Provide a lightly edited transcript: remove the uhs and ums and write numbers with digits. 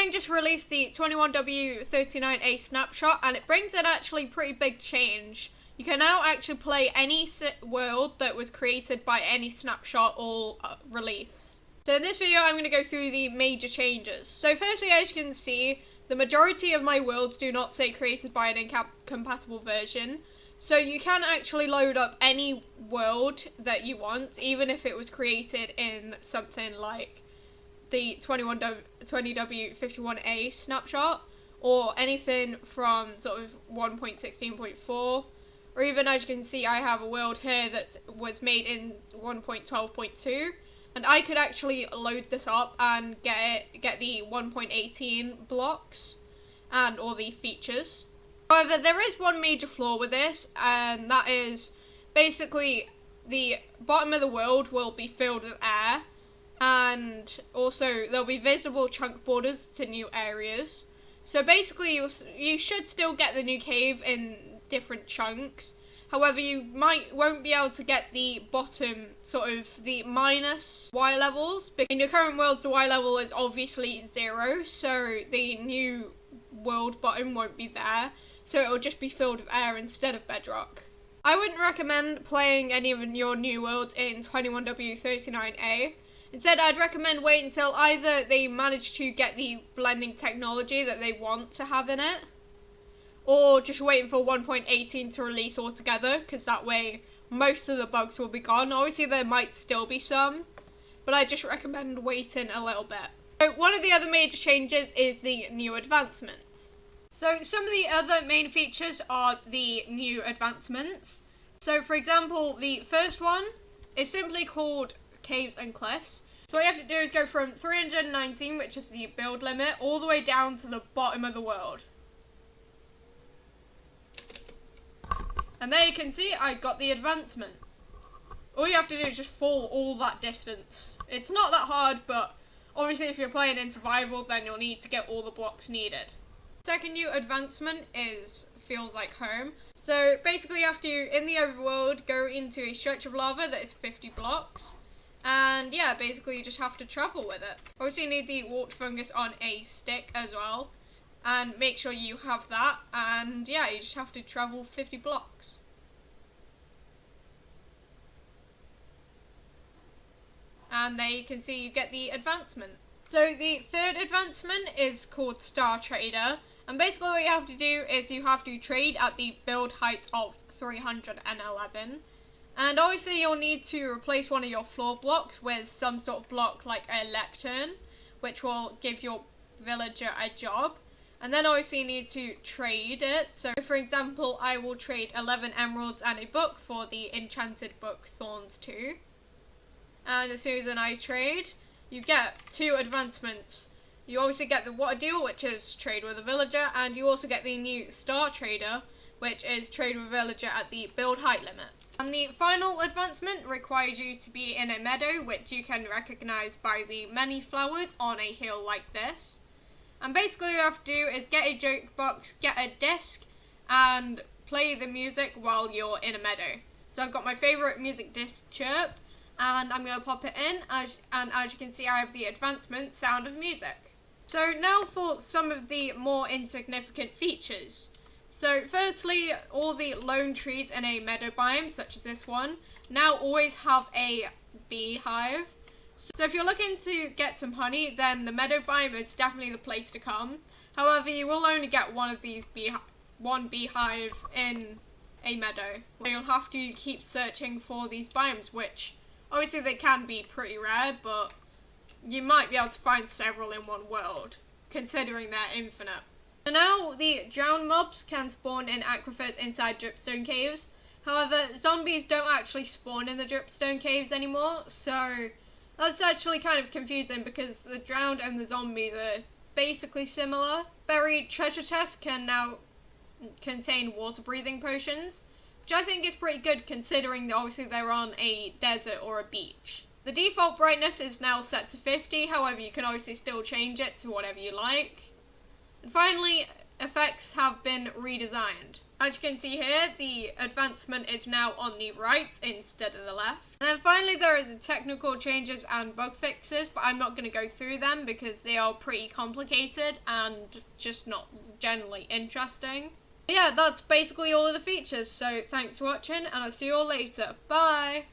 Mojang just released the 21w39a Snapshot, and it brings in actually pretty big change. You can now actually play any world that was created by any snapshot or release. So in this video I'm going to go through the major changes. So firstly, as you can see, the majority of my worlds do not say created by an incompatible version. So you can actually load up any world that you want, even if it was created in something like the 20w51a Snapshot, or anything from sort of 1.16.4, or even, as you can see, I have a world here that was made in 1.12.2, and I could actually load this up and get the 1.18 blocks and all the features. However, there is one major flaw with this, and that is basically the bottom of the world will be filled with air, and also there'll be visible chunk borders to new areas. So basically you should still get the new cave in different chunks. However, you won't be able to get the bottom, sort of the minus Y levels. In your current world, the Y level is obviously 0, so the new world bottom won't be there. So it'll just be filled with air instead of bedrock. I wouldn't recommend playing any of your new worlds in 21w39a. Instead, I'd recommend wait until either they manage to get the blending technology that they want to have in it, or just waiting for 1.18 to release altogether, because that way most of the bugs will be gone. Obviously there might still be some, but I just recommend waiting a little bit. So one of the other major changes is the new advancements. So some of the other main features are the new advancements. So for example, the first one is simply called Caves and Cliffs. So what you have to do is go from 319, which is the build limit, all the way down to the bottom of the world. And there you can see I got the advancement. All you have to do is just fall all that distance. It's not that hard, but obviously if you're playing in survival, then you'll need to get all the blocks needed. Second new advancement is Feels Like Home. So basically you have to, in the overworld, go into a stretch of lava that is 50 blocks. And yeah, basically you just have to travel with it. Obviously you need the warped fungus on a stick as well. And make sure you have that. And yeah, you just have to travel 50 blocks. And there you can see you get the advancement. So the third advancement is called Star Trader. And basically what you have to do is you have to trade at the build height of 311. And obviously you'll need to replace one of your floor blocks with some sort of block like a lectern, which will give your villager a job. And then obviously you need to trade it. So for example, I will trade 11 emeralds and a book for the enchanted book Thorns 2. And as soon as I trade, you get 2 advancements. You obviously get the water deal, which is trade with a villager, and you also get the new Star Trader, which is trade with a villager at the build height limit. And the final advancement requires you to be in a meadow, which you can recognise by the many flowers on a hill like this. And basically what you have to do is get a jukebox, get a disc, and play the music while you're in a meadow. So I've got my favourite music disc, Chirp, and I'm going to pop it in, and as you can see I have the advancement Sound of Music. So now for some of the more insignificant features. So firstly, all the lone trees in a meadow biome, such as this one, now always have a beehive. So if you're looking to get some honey, then the meadow biome is definitely the place to come. However, you will only get one of these one beehive in a meadow. You'll have to keep searching for these biomes, which obviously they can be pretty rare, but you might be able to find several in one world, considering they're infinite. So now the drowned mobs can spawn in aquifers inside dripstone caves. However, zombies don't actually spawn in the dripstone caves anymore, so that's actually kind of confusing because the drowned and the zombies are basically similar. Buried treasure chests can now contain water breathing potions, which I think is pretty good considering that obviously they're on a desert or a beach. The default brightness is now set to 50, however you can obviously still change it to whatever you like. And finally, effects have been redesigned. As you can see here, the advancement is now on the right instead of the left. And then finally there is the technical changes and bug fixes, but I'm not going to go through them because they are pretty complicated and just not generally interesting. But yeah, that's basically all of the features, so thanks for watching and I'll see you all later. Bye!